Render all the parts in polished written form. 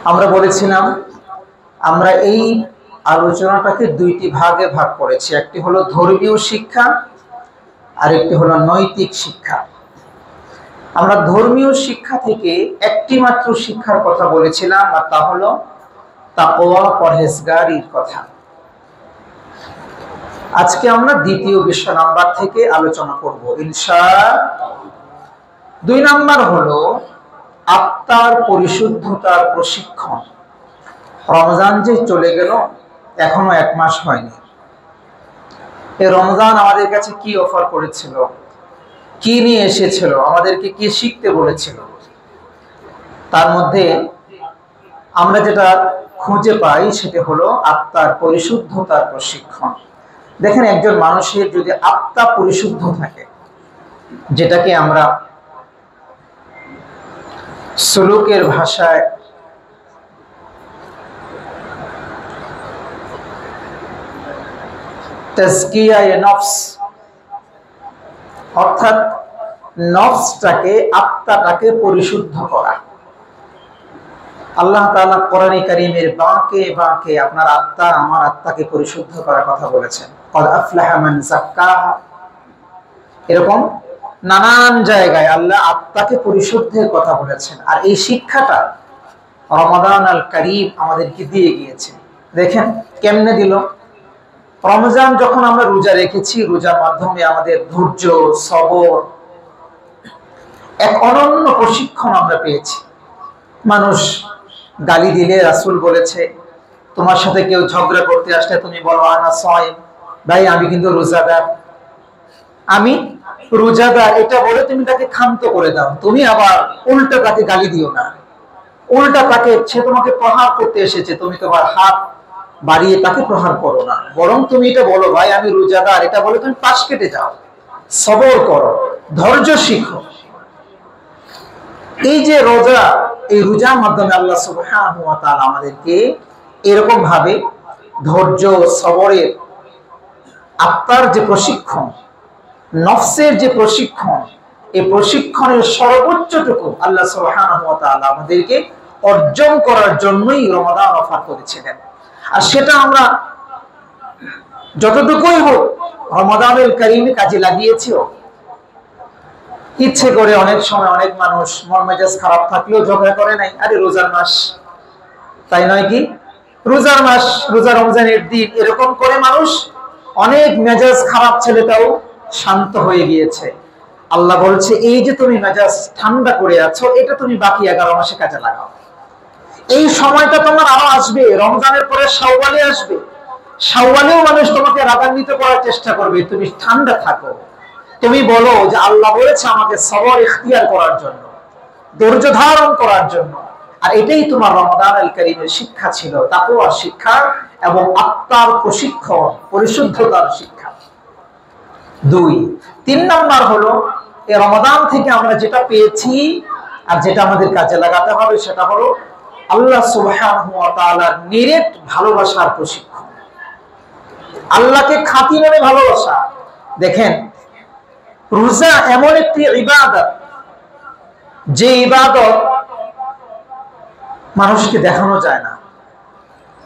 আমরা বলেছিলাম আমরা এই আলোচনাটাকে দুইটি ভাগে ভাগ করেছি, একটি হলো ধর্মীয় শিক্ষা আর একটি হলো নৈতিক শিক্ষা। আমরা ধর্মীয় শিক্ষা থেকে একটি মাত্র শিক্ষার কথা বলেছিলাম, আর তা হলো তাকওয়া, পরহেজগারির কথা। আজকে আমরা দ্বিতীয় বিষয় নাম্বার থেকে আলোচনা করব ইনশাআল্লাহ। 2 নাম্বার হলো আত্মার পরিশুদ্ধতার প্রশিক্ষণ। রমজান যে চলে গেল, এখনো 1 মাস হয়নি। এই রমজান আমাদের কাছে কি অফার করেছিল, কি নিয়ে এসেছিল, আমাদেরকে কি শিখতে বলেছিল, তার মধ্যে আমরা যেটা খুঁজে পাই সেটা হলো আত্মার পরিশুদ্ধতার প্রশিক্ষণ। দেখেন, একজন মানুষের যদি আত্মা পরিশুদ্ধ থাকে, যেটাকে আমরা সুলুকের ভাষায় তাজকিয়ায়ে নফস, অর্থাৎ নফসটাকে, আত্মাটাকে পরিশুদ্ধ করা। আল্লাহ তাআলা কোরআনে কারীমের বাঁকে বাঁকে আপনার আত্মা, আমার আত্মাকে পরিশুদ্ধ করার কথা বলেছেন। ক্বাদ আফলাহা মান যাক্কাহা, এরকম নানান জায়গায় আল্লাহ আত্মাকে পরিশুদ্ধের কথা বলেছেন। আর এই শিক্ষাটা রমাদান আল কারীম আমাদেরকে দিয়ে গিয়েছে। দেখেন কেমনে দিল। রমজান যখন আমরা রোজা রেখেছি, রোজার মাধ্যমে আমাদের ধৈর্য, সবর, এক অনন্য প্রশিক্ষণ আমরা পেয়েছি। মানুষ গালি দিলে রাসূল বলেছে, তোমার সাথে কেউ ঝগড়া করতে আসলে তুমি বলো আনা সাইম, ভাই আমি কিন্তু রোজাদার, আমি রোজাদার, এটা বলে তুমি তাকে ক্ষান্ত করে দাও। তুমি আবার উল্টা তাকে গালি দিও না, উল্টা তাকে, সে তোমাকে প্রহার করতে এসেছে, তুমি তোমার হাত বাড়িয়ে তাকে প্রহার করো না, বরং তুমি এটা বলো ভাই আমি রোজাদার, এটা বলে তুমি পাশ কেটে যাও, সবর করো, ধৈর্য শিখো। এই যে রোজা, এই রোজার মাধ্যমে আল্লাহ সুবহানাহু ওয়া তাআলা আমাদেরকে এরকম ভাবে ধৈর্য, সবরের, আত্মার যে প্রশিক্ষণ, নফসের যে প্রশিক্ষণ, এই প্রশিক্ষণের সর্বোচ্চটুকু আল্লাহ সুবহানাহু ওয়া তাআলা আমাদেরকে অর্জন করার জন্যই রমাদান অফার করেছিলেন। আর সেটা আমরা যতটুকুই হোক রমাদানুল কারীমে কাজে লাগিয়েছিও। ইচ্ছে করে অনেক সময় অনেক মানুষ মন মেজাজ খারাপ থাকলেও ঝগড়া করে নাই, আরে রোজার মাস, তাই নয় কি? রোজার মাস, রোজা রমজানের দিন, এরকম করে মানুষ অনেক মেজাজ খারাপ ছেলেটাও শান্ত হয়ে গিয়েছে। আল্লাহ বলছে, এই যে তুমি মেজাজ ঠান্ডা করে আছো, এটা তুমি বাকি 11 মাসে কাজে লাগাও। এই সময়টা তোমার আরো আসবে, রমজানের পরে শাওয়ালে আসবে। শাওয়ালেও মানুষ তোমাকে রাগান্বিত করার চেষ্টা করবে, তুমি ঠান্ডা থাকো, তুমি বলো যে আল্লাহ বলেছে আমাকে সবর ইখতিয়ার করার জন্য, ধৈর্য ধারণ করার জন্য। আর এটাই তোমার রমাদান আল কারীমের শিক্ষা ছিল, তাকওয়ার শিক্ষা এবং আত্মার প্রশিক্ষণ, পরিশুদ্ধতার শিক্ষা। 2, 3 নাম্বার হলো এই রমাদান থেকে আমরা যেটা পেয়েছি আর যেটা আমাদের কাজে লাগাতে হবে, সেটা হলো আল্লাহ সুবহানাহু ওয়া তাআলার নিরেট ভালোবাসার প্রশিক্ষণ, আল্লাহকে খাঁটি মনে ভালোবাসা। দেখেন, রোজা এমন একটি ইবাদত, যে ইবাদত মানুষকে দেখানো যায় না।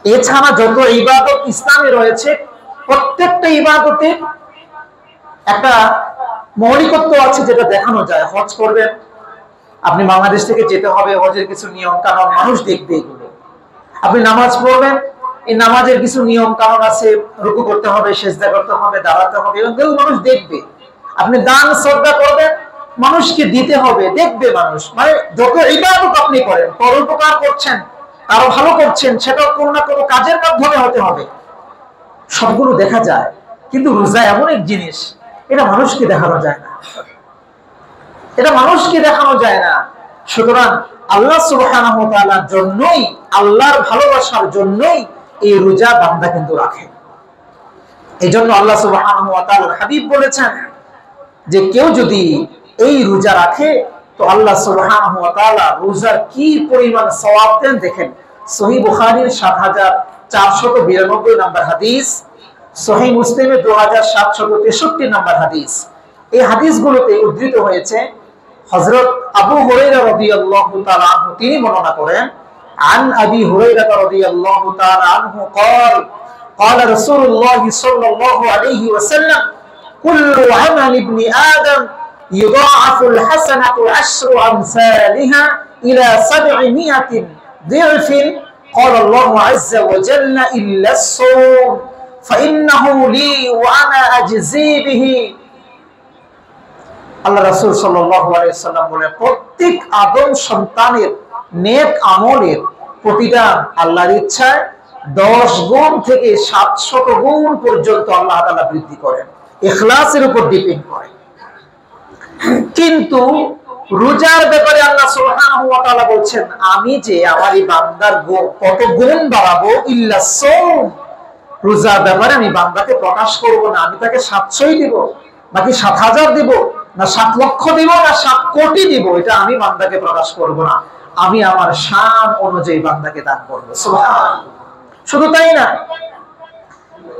এছাড়া যত ইবাদত ইসলামে রয়েছে, প্রত্যেকটা ইবাদতে একটা মৌলিকত্ব আছে যেটা দেখানো যায়। হজ করবেন, আপনি বাংলাদেশ থেকে যেতে হবে, হজের কিছু নিয়ম কানুন মানুষ দেখবে এগুলো। আপনি নামাজ পড়বেন, এই নামাজের কিছু নিয়ম কানুন আছে, রুকু করতে হবে, সেজদা করতে হবে, দাঁড়াতে হবে, এগুলো মানুষ দেখবে। আপনি দান শ্রদ্ধা করবেন, মানুষকে দিতে হবে, দেখবে মানুষ। মানে যত ইবাদত আপনি করেন, পরোপকার করছেন, আরো ভালো করছেন, সেটাও কোনো না কোনো কাজের মাধ্যমে হতে হবে, সবগুলো দেখা যায়। কিন্তু রোজা এমন এক জিনিস, এটা মানুষকে দেখানো যায় না, এটা মানুষকে দেখানো যায় না। সুতরাং আল্লাহ সুবহানাহু ওয়া তাআলার জন্যই, আল্লাহর ভালোবাসার জন্যই এই রোজা বান্দা কিন্তু রাখে। এই জন্য আল্লাহ সুবহানাহু ওয়া তাআলার হাবিব বলেছেন যে কেউ যদি এই রোজা রাখে, তো আল্লাহ সুবহানাহু ওয়া তাআলা রোজার কি পরিমাণ সওয়াব দেন। দেখেন, সহিহ বুখারীর 7492 নম্বর হাদিস, সহিহ মুসলিমের 2763 নম্বর হাদিস। এই হাদিসগুলোতে উদ্ধৃত হয়েছে হযরত আবু হুরায়রা রাদিয়াল্লাহু তাআলা আনহু, তিনি বর্ণনা করেন عن أبي هريرة رضي الله تعالى عنه قال قال رسول الله صلى الله عليه وسلم كل عمل ابن آدم يضاعف الحسنة 10 أمثالها إلى 700 ضعف قال الله عز وجل إلا الصوم فإنه لي وأنا أجزي به আল্লাহ রাসূল সাল্লাল্লাহু আলাইহি ওয়াসাল্লাম বলেন প্রত্যেক আদম সন্তানের নেক আমলের প্রতিদান আল্লাহর ইচ্ছায় 10 গুণ থেকে 700 গুণ পর্যন্ত আল্লাহ তাআলা বৃদ্ধি করেন, ইখলাসের উপর ডিপেন্ড করে। কিন্তু রোজার ব্যাপারে আল্লাহ সুবহানাহু ওয়া তাআলা বলছেন আমি যে আমার এই বান্দার কত গুণ বাড়াবো, ইল্লা সাওম, রোজার ব্যাপারে আমি বান্দাকে প্রকাশ করব না। আমি তাকে 700ই দিব, বাকি 7000 দিব, না 7 লক্ষ দিব, না 7 কোটি দিব, এটা আমি বান্দাকে প্রকাশ করব না। আমি আমার শান অনুযায়ী বান্দাকে দান করব। সুবহানাল্লাহ। শুধু তাই না,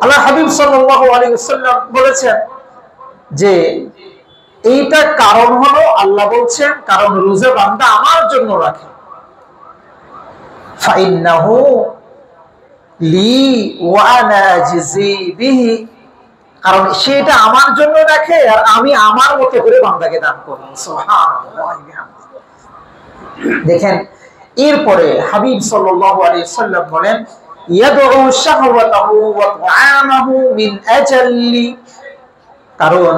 আল্লাহ হাবিব সাল্লাল্লাহু আলাইহি ওয়াসাল্লাম বলেছেন যে এইটা কারণ হলো, আল্লাহ বলছেন কারণ রোজা বান্দা আমার জন্য রাখে, ফাইন্নাহু লি ওয়া আনা আজজি বিহি, কারণ সেটা আমার জন্য রাখে আর আমি আমার মতো করে বান্দাকে দান করব। সুবহানাল্লাহ। দেখেন এরপরে হাবিব সাল্লাল্লাহু আলাইহি ওয়াসাল্লাম বলেন ইয়াদউ শাহওয়াতাহু ওয়া তুআমাহু মিন আজাল্লি, কারণ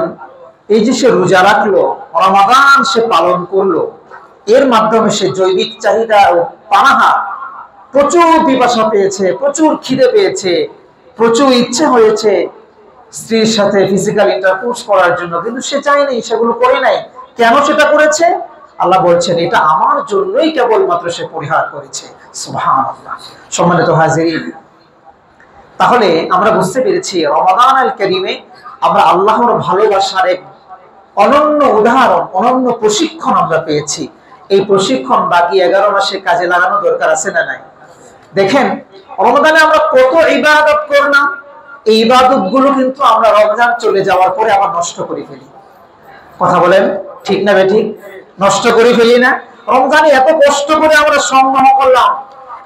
এই যে সে রোজা রাখলো, রমাদান সে পালন করলো, এর মাধ্যমে সে জৈবিক চাহিদা ও পানাহার, প্রচুর পিপাসা পেয়েছে, প্রচুর খিদে পেয়েছে, প্রচুর ইচ্ছে হয়েছে স্ত্রীর সাথে ফিজিক্যাল ইন্টারকোর্স করার জন্য, কিন্তু সে চায়নি, সেগুলো করে নাই। কেন সেটা করেছে? আল্লাহ বলছেন এটা আমার জন্যই কেবলমাত্র সে পরিহার করেছে। সুবহানাল্লাহ। সম্মানিত হাজিরিন, তাহলে আমরা বুঝতে পেরেছি রমাদান আল কারীমে আমরা আল্লাহর ভালোবাসার এক অনন্য উদাহরণ, অনন্য প্রশিক্ষণ আমরা পেয়েছি। এই প্রশিক্ষণ বাকি 11 মাসে কাজে লাগানো দরকার আছে না নাই? দেখেন রমাদানে আমরা কত ইবাদত করলাম, এই ইবাদত গুলো কিন্তু আমরা রমজান চলে যাওয়ার পরে আবার নষ্ট করে ফেলি। কথা বলেন ঠিক না বেঠিক? নষ্ট করে ফেলি না? রমজানে এত কষ্ট করে আমরা সংগ্রহ করলাম,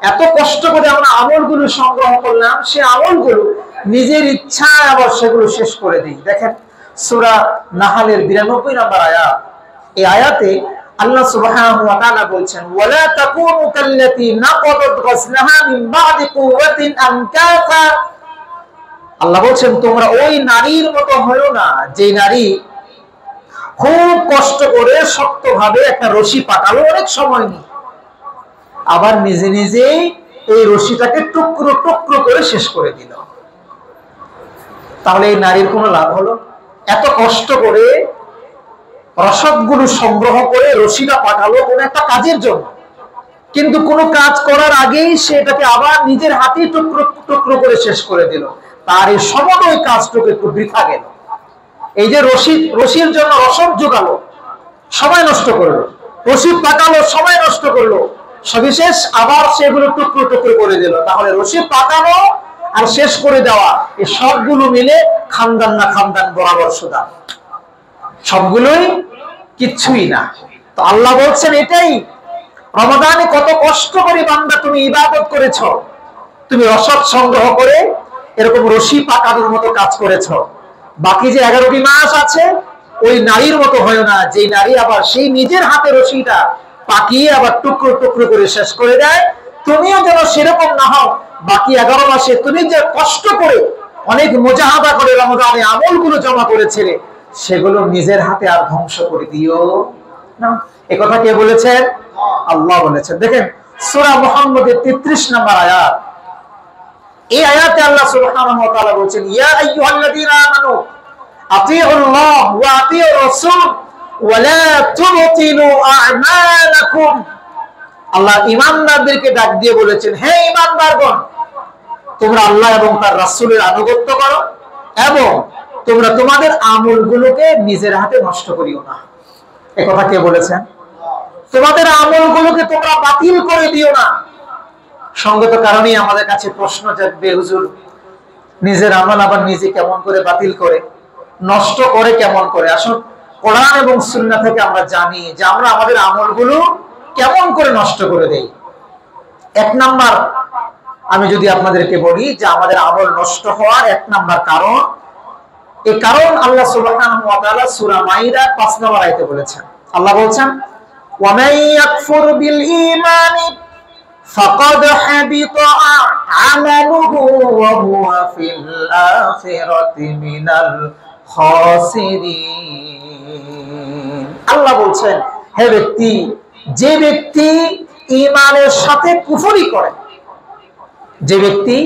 এত কষ্ট করে আমরা আমলগুলো সংগ্রহ করলাম, সে আমলগুলো নিজের ইচ্ছায় আবার সেগুলো শেষ করে দিই। দেখেন সূরা নাহলের 92 নম্বর আয়াত, এই আয়াতে আল্লাহ সুবহানাহু ওয়া তাআলা বলছেন ওয়ালা তাকুনু কাল্লাতী নাকাদাত গাসলাহা মিন বা'দি কুওয়াতিন আনকাসা, আল্লাহ বলছেন তোমরা ওই নারীর মতো হয়ো না যে নারী খুব কষ্ট করে শক্তভাবে একটা রশি পাকালো অনেক সময় নিয়ে, আবার নিজে নিজেই এই রশিটাকে টুকরো টুকরো করে শেষ করে দিল। তাহলে এই নারীর কোনো লাভ হলো? এত কষ্ট করে রসদগুলো সংগ্রহ করে রশিটা পাঠালো কোন একটা কাজের জন্য, কিন্তু কোনো কাজ করার আগেই সেটাকে আবার নিজের হাতে টুকরো টুকরো করে শেষ করে দিল। তার এই সময় কাজটুকু একটু বৃথা গেল। এই যে রশির জন্য রসদ জোগালো, সময় নষ্ট করলো, রশি পাকালো, সময় নষ্ট করলো, সবিশেষ আবার সেগুলো টুকরো টুকরো করে দিল। তাহলে রশি পাকানো আর শেষ করে দেওয়া এই সবগুলো মিলে খানদান না খানদান বরাবর সুদা, সবগুলোই কিচ্ছুই না। তো আল্লাহ বলছেন এটাই, রমাদানে কত কষ্ট করে বান্দা তুমি ইবাদত করেছ, তুমি রসদ সংগ্রহ করে এরকম রশি পাকানোর মতো কাজ করেছ। বাকি যে 11টি মাস আছে ওই নারীর মতো হয় না, যে নারী আবার সেই নিজের হাতে রশিটা পাকিয়ে আবার টুকরো টুকরো করে শেষ করে দেয়। তুমিও যেন সেরকম না হও, বাকি 11 মাসে তুমি যে কষ্ট করে অনেক মুজাহাদা করে রমজানে আমলগুলো জমা করেছিলে সেগুলো নিজের হাতে আর ধ্বংস করে দিও না। এই কথা কে বলেছেন? আল্লাহ বলেছেন। দেখেন সূরা মুহাম্মদের 33 নম্বর আয়াত, এই আয়াতে আল্লাহ সুবহানাহু ওয়া তাআলা বলেছেন ইয়া আইয়ুহাল্লাযীনা আমানু আতিউল্লাহ ওয়া আতিউর রাসূল ওয়া লা তুবতিলু আ'মালাকুম। আল্লাহ ঈমানদারদেরকে ডাক দিয়ে বলেছেন হে ঈমানদারগণ, তোমরা আল্লাহ এবং তার রাসূলের আনুগত্য করো এবং তোমরা তোমাদের আমলগুলোকে নিজের হাতে নষ্ট করিও না। এই কথা কে বলেছেন? তোমাদের আমলগুলোকে তোমরা বাতিল করে দিও না। সঙ্গত কারণেই আমাদের কাছে প্রশ্ন জাগবে, হুজুর নিজের আমল আবার নিজে কেমন করে বাতিল করে, নষ্ট করে কেমন করে? আসলে কোরআন এবং সুন্নাহ থেকে আমরা জানি যে আমরা আমাদের আমলগুলো কেমন করে নষ্ট করে দেই। এক নাম্বার আমি যদি আপনাদেরকে বলি যে আমাদের আমল নষ্ট হওয়ার এক নাম্বার কারণ, এই কারণ আল্লাহ সুবহানাহু ওয়া তাআলা সূরা মাইদা 5 নম্বর আয়াতে বলেছেন। আল্লাহ বলেন, ওয়া মান ইয়াকফুর বিল ঈমানি ফাকাদ হাবিতা আমালুহু ওয়া হুয়া ফিল আখিরাতি মিনাল খাসিরিন। আল্লাহ বলেন, হে ব্যক্তি, যে ব্যক্তি ঈমানের সাথে কুফরি করে, যে ব্যক্তি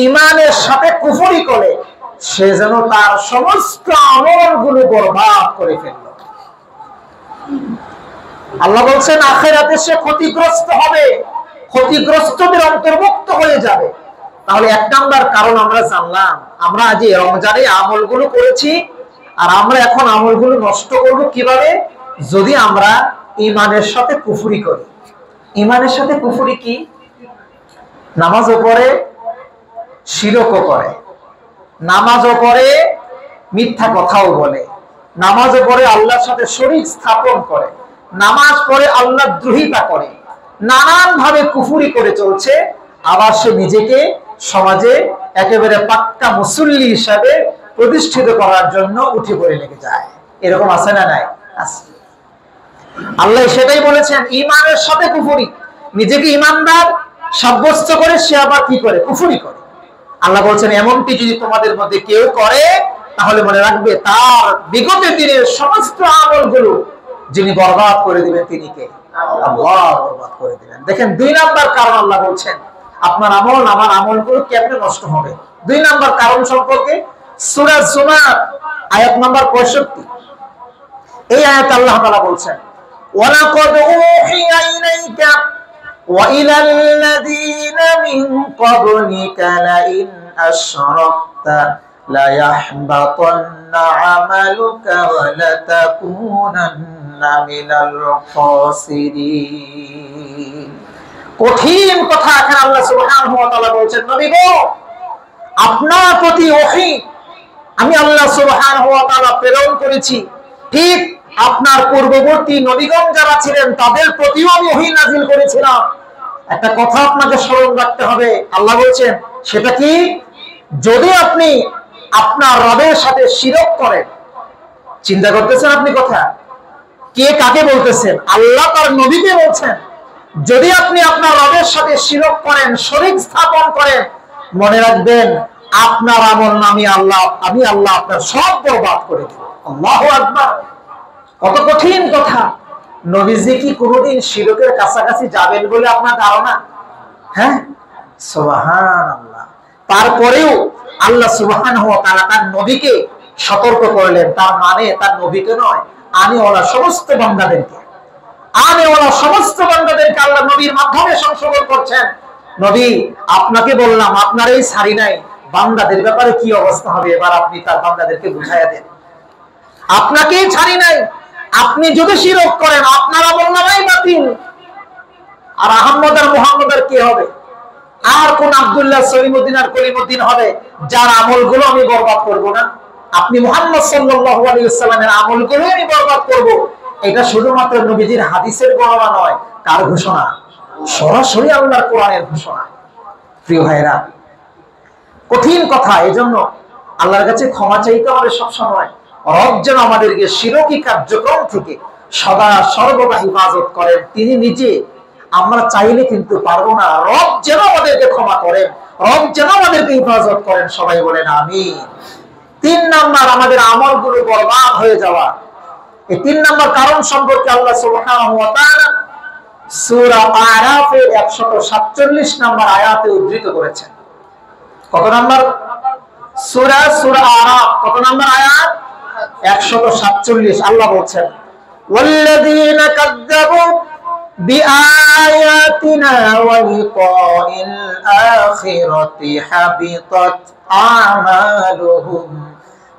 ঈমানের সাথে কুফরি করে, সে যেন তার সমস্ত আমলগুলো বরবাদ করে ফেলল। আল্লাহ বলছেন আখিরাতে সে ক্ষতিগ্রস্ত হবে, ক্ষতিগ্রস্তদের অন্তর্ভুক্ত হয়ে যাবে। তাহলে এক নাম্বার কারণ আমরা জানলাম, আমরা আজ এই রমজানে আমলগুলো করেছি, আর আমরা এখন আমলগুলো নষ্ট করব কিভাবে? যদি আমরা ঈমানের সাথে কুফরি করি। ঈমানের সাথে কুফরি কি? নামাজও পড়ে, শিরকও করে, নামাজও পড়ে, মিথ্যা কথাও বলে, নামাজও পড়ে আল্লাহর সাথে শরীক স্থাপন করে, নামাজ পড়ে আল্লাহ দ্রোহিতা করে, নানান ভাবে কুফরি করে চলছে। আবার সে নিজেকে সমাজে একেবারে পাক্কা মুসল্লি হিসাবে প্রতিষ্ঠিত করার জন্য উঠে পড়ে লেগে যায়। এরকম আছে না নাই? আছে। আল্লাহ সেটাই বলেছেন, ঈমানের সাথে কুফরি। নিজেকে ঈমানদার সাব্যস্ত করে সে আবার কি করে? কুফরি করে। আল্লাহ বলছেন এমনটি যদি তোমাদের মধ্যে কেউ করে, তাহলে মনে রাখবে তার বিগত দিনের সমস্ত আমলগুলো যিনি বরবাদ করে দিবেন তিনি কে? আল্লাহ বরবাদ করে দিবেন। দেখেন, 2 নাম্বার কারণ আল্লাহ বলছেন আপনার আমল আমার আমলগুলো কেমনে নষ্ট হবে। 2 নাম্বার কারণ সম্পর্কে সূরা জুমার আয়াত নাম্বার 65, এই আয়াতে আল্লাহ তাআলা বলছেন, ওয়ালাকাদ উহিয়া ইলাইকা ওয়া ইলাল্লাযীনা মিন ক্বাবলিকা লাইন আশরাকতা লা ইয়াহবাতান্না আমালুকা ওয়া লাতাকুনান্না মিনাল খাসিরিন। কঠিন কথা এখানে আল্লাহ সুবহানাহু ওয়া তাআলা বলেছেন, নবী গো, আপনার প্রতি ওহী আমি আল্লাহ সুবহানাহু ওয়া তাআলা প্রেরণ করেছি, ঠিক আপনার পূর্ববর্তী নবীগণ যারা ছিলেন তাদের প্রতিও আমি ওহী নাযিল করেছিলাম। একটা কথা আপনাকে স্মরণ রাখতে হবে, আল্লাহ বলছেন সেটা কি? যদি আপনি আপনার রবের সাথে শিরক করেন, চিন্তা করতেছেন আপনি কথা? কে কাকে বলতেছেন? আল্লাহ তার নবীকে বলছেন, যদি আপনি আপনার রবের সাথে শিরক করেন, শরীক স্থাপন করেন, মনে রাখবেন আপনার আমল আমি আল্লাহ আপনার সব বরবাদ করে দেব। আল্লাহু আকবার। কত কঠিন কথা! নবীজি কি কোনোদিন শিরকের কাছাকাছি যাবেন বলে আপনার ধারণা? হ্যাঁ, সুবহানাল্লাহ। তারপরেও আল্লাহ সুবহানাহু ওয়া তাআলা তার নবীকে সতর্ক করলেন। তার মানে তার নবীকে নয়, আমিওয়ালা সমস্ত বান্দাদেরকে, আমিওয়ালা সমস্ত বান্দাদেরকে আল্লাহ নবীর মাধ্যমে সংশোধন করছেন। নবী, আপনাকে বললাম, আপনার এই সারি নাই, বান্দাদের ব্যাপারে কি অবস্থা হবে এবার আপনি তার বান্দাদেরকে বুঝাইয়া দেন। আপনাকেই ছাড়ি নাই, আপনি যদি শিরক করেন আপনার আমলনামাই বাতিল। আর আহমদ আর মুহাম্মদ আর কি হবে? আর কোন আব্দুল্লাহ সলিমউদ্দিন আর কলিমউদ্দিন হবে যার আমলগুলো আমি বরবাদ করব না? আপনি মুহাম্মদ সাল্লাল্লাহু আলাইহি ওয়াসাল্লামের আমলগুলো আমি বরবাদ করব, এটা শুধুমাত্র নবীজির হাদিসের বর্ণনা নয়, কার ঘোষণা? সরাসরি আল্লাহর কোরআনের ঘোষণা। প্রিয় ভাইরা, কঠিন কথা। এজন্য আল্লাহর কাছে ক্ষমা চাইতে হবে সব সময়। রব যেন আমাদেরকে শিরকি কার্যক্রম থেকে সদা সর্বদা হেফাজত করেন তিনি নিজে। আমরা চাইলে কিন্তু পারবো না। রব যেন আমাদেরকে ক্ষমা করেন, রব যেন আমাদেরকে হেফাজত করেন। সবাই বলেন আমিন। 3 নাম্বার, আমাদের আমলগুলো বরবাদ হয়ে যাওয়া। এই 3 নাম্বার কারণ সম্পর্কে আল্লাহ সুবহানাহু ওয়া তাআলা সূরা আরাফের 147 নাম্বার আয়াতে উদ্ধৃত করেছেন। কত নাম্বার সূরা? সূরা আরাফ কত নাম্বার আয়াত? 147। আল্লাহ বলছেন, ওয়াল্লাযীনা কাযযাবু বিআয়াতিনা ওয়া লিকাইল আখিরাতি হাবিতাত আমালুহুম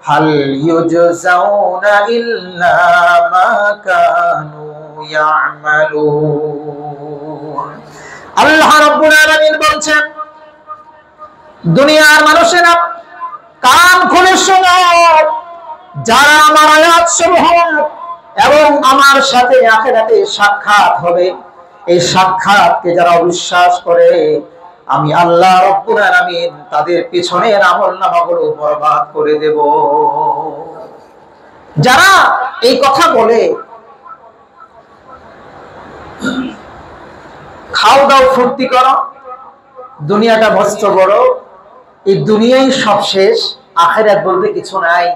হাল ইউজজাউনা ইল্লা মা কানু ইয়ামালুন। আল্লাহ রাব্বুল আলামিন বলছেন, দুনিয়ার মানুষেরা কান খুলে শোনো, যারা আমার আয়াত সমূহ এবং আমার সাথে আখিরাতে সাক্ষাৎ হবে এই সাক্ষাৎকে যারা অবিশ্বাস করে আমি আল্লাহ রব্বুল আলামিন তাদের পিছনের আমলনামাগুলো বরবাদ করে দেব। যারা এই কথা বলে খাও দাও ফুর্তি করো, দুনিয়াটা মস্ত বড়, এই দুনিয়াই সব শেষ, আখিরাত বলতে কিছু নাই,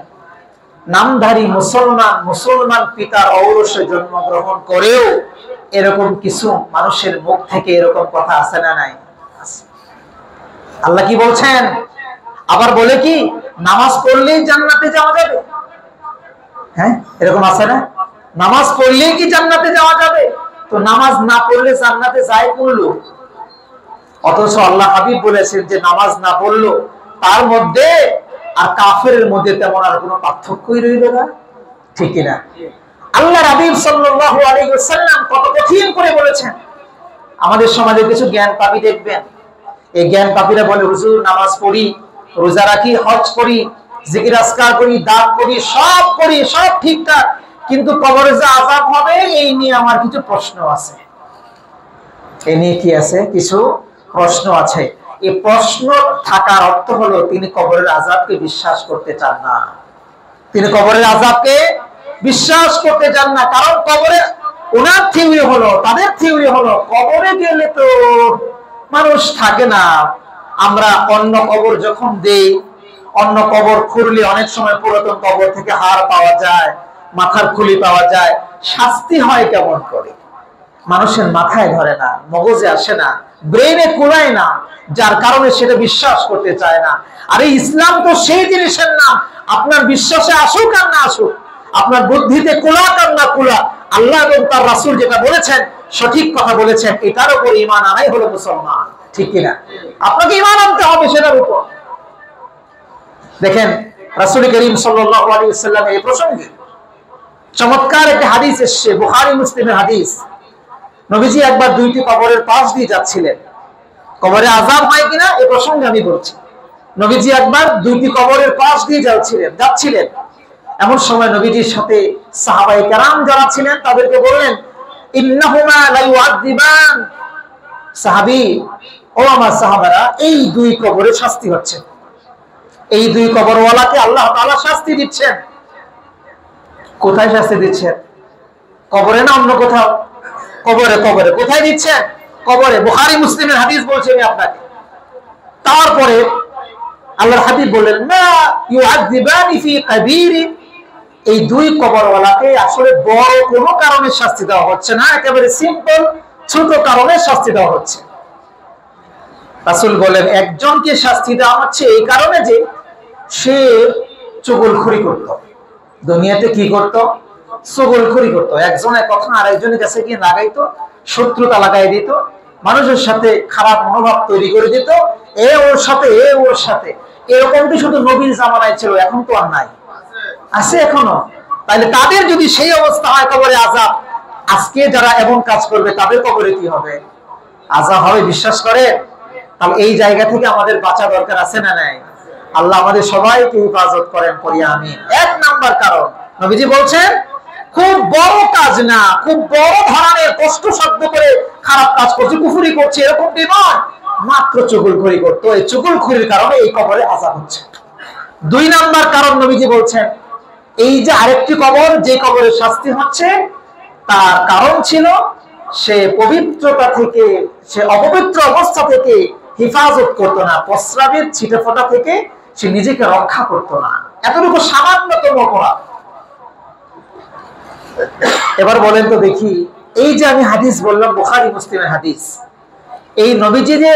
নামধারী মুসলমান পিতার ঔরসে জন্মগ্রহণ করেও এরকম কিছু মানুষের মুখ থেকে এরকম কথা আছে না নাই? আল্লাহ কি বলছেন? আবার বলে কি নামাজ পড়লেই জান্নাতে যাওয়া যাবে? হ্যাঁ, এরকম আছে না? নামাজ পড়লেই কি জান্নাতে যাওয়া যাবে? তো নামাজ না পড়লে জান্নাতে যায় কোন লোক? অথচ আল্লাহ হাবিব বলেছেন যে নামাজ না পড়লো তার মধ্যে আর কাফেরের মধ্যে তেমন আর কোনো পার্থক্যই রইল না, ঠিক না? আল্লাহ হাবিব সাল্লাল্লাহু আলাইহি ওয়াসাল্লাম কত কঠিন করে বলেছেন। আমাদের সমাজে কিছু জ্ঞান পাপী দেখবেন, এই জ্ঞান পাপীরা বলে হুজুর নামাজ পড়ি, রোজা রাখি, হজ করি, জিকির আজকার করি, দান করি, সব ঠিকঠাক, কিন্তু কবরে যে আযাব হবে এই নিয়ে আমার কিছু প্রশ্ন আছে। এই নিয়ে কি আছে? কিছু প্রশ্ন আছে। এই প্রশ্ন থাকার অর্থ হলো তিনি কবরের আযাবকে বিশ্বাস করতে চান না। তিনি কবরের আযাবকে বিশ্বাস করতে চান না, কারণ কবরে ওনার থিওরি হলো, তাদের থিওরি হলো কবরে গেলে তো মানুষ থাকে না, আমরা অন্য কবর যখন দেই, অন্য কবর খুঁড়লে অনেক সময় পুরাতন কবর থেকে হাড় পাওয়া যায়, মাথার খুলি পাওয়া যায়, শাস্তি হয় কেমন করে? মানুষের মাথায় ধরে না, মগজে আসে না, ব্রেনে কুলায় না, যার কারণে সেটা বিশ্বাস করতে চায় না। আর এই ইসলাম তো সেই জিনিসের নাম, আপনার বিশ্বাসে আসুক আর না আসুক, আপনার বুদ্ধিতে কুলাক আর না কুলাক, আল্লাহ এবং তার রাসূল যেটা বলেছেন সঠিক কথা বলেছেন, এটার উপর ঈমান আনাই হলো মুসলমান, ঠিক কিনা? আপনাকে ঈমান আনতে হবে সেটার উপর। দেখেন রাসূল করিম সাল্লাল্লাহু আলাইহি ওয়াসাল্লাম এই প্রসঙ্গে চমৎকার একটা হাদিস এসেছে, বুখারী মুসলিমের হাদিস। নবীজি একবার দুইটি কবরের পাশ দিয়ে যাচ্ছিলেন, কবরে আযাব হয় কিনা এই প্রসঙ্গে আমি বলছি। নবীজি একবার দুইটি কবরের পাশ দিয়ে যাচ্ছিলেন, এমন সময় নবীজির সাথে সাহাবায়ে কেরাম যারা ছিলেন তাদেরকে বললেন, ইন্নাহুমা লা ইউআযিবান, সাহাবী ও আমার সাহাবারা, এই দুই কবরে শাস্তি হচ্ছে, এই দুই কবরওয়ালাকে আল্লাহ তাআলা শাস্তি দিচ্ছেন। কোথায় শাস্তি দিচ্ছেন? কবরে না অন্য কোথাও? কবরে। কবরে কোথায় দিচ্ছেন? কবরে। বুখারী মুসলিমের হাদিস বলছি আমি আপনাকে। তারপরে আল্লাহর হাবিব বলেন, না ইউআযিবানি ফি কাবীর, এই দুই কবরওয়ালাকে আসলে বড় কোনো কারণে শাস্তি দেওয়া হচ্ছে না, একেবারে সিম্পল ছোট কারণে শাস্তি দেওয়া হচ্ছে। রাসূল বলেন, একজনকে শাস্তি দেওয়া হচ্ছে এই কারণে যে সে চুগলখড়ি করত, দুনিয়াতে কি করত? চুগলখড়ি করত, একজনের কথা আরেকজনের কাছে গিয়ে লাগাইতো, শত্রুতা লাগাই দিত, মানুষের সাথে খারাপ মনোভাব তৈরি করে দিত, এ ওর সাথে। এরকমটি শুধু নবীর জামানায় ছিল, এখন তো আর নাই, আছে এখনো। তাহলে তাদের যদি সেই অবস্থা হয় কবরে আযাব, আজকে যারা এমন কাজ করবে তাদের কবরে কি হবে? আযাব হবে, বিশ্বাস করে। তাহলে এই জায়গা থেকে আমাদের বাঁচা দরকার আছে না নাই? আল্লাহ আমাদের সবাইকে হেফাজত করেন, পড়ি আমিন। এক নাম্বার কারণ নবীজি বলছেন, খুব বড় কাজ না, খুব বড় ধরনের কষ্ট সাধ্য করে খারাপ কাজ করছে, কুফরি করছে, এরকমটি নয়, মাত্র চুগলখড়ি করতো, এই চুগলখড়ির কারণে এই কবরে আযাব হচ্ছে। দুই নাম্বার কারণ নবীজি বলছেন, এই যে আরেকটি কবর, যে কবরে শাস্তি হচ্ছে, তার কারণ ছিল সে পবিত্রতা থেকে, সে অপবিত্র অবস্থা থেকে হেফাজত করতো না, প্রস্রাবের ছিটেফোঁটা থেকে সে নিজেকে রক্ষা করতো না, এতটুকু সামান্যতম অপরাধ। এবার বলেন তো দেখি, এই যে আমি হাদিস বললাম বুখারী মুসলিমের হাদিস, এই নবীজি যে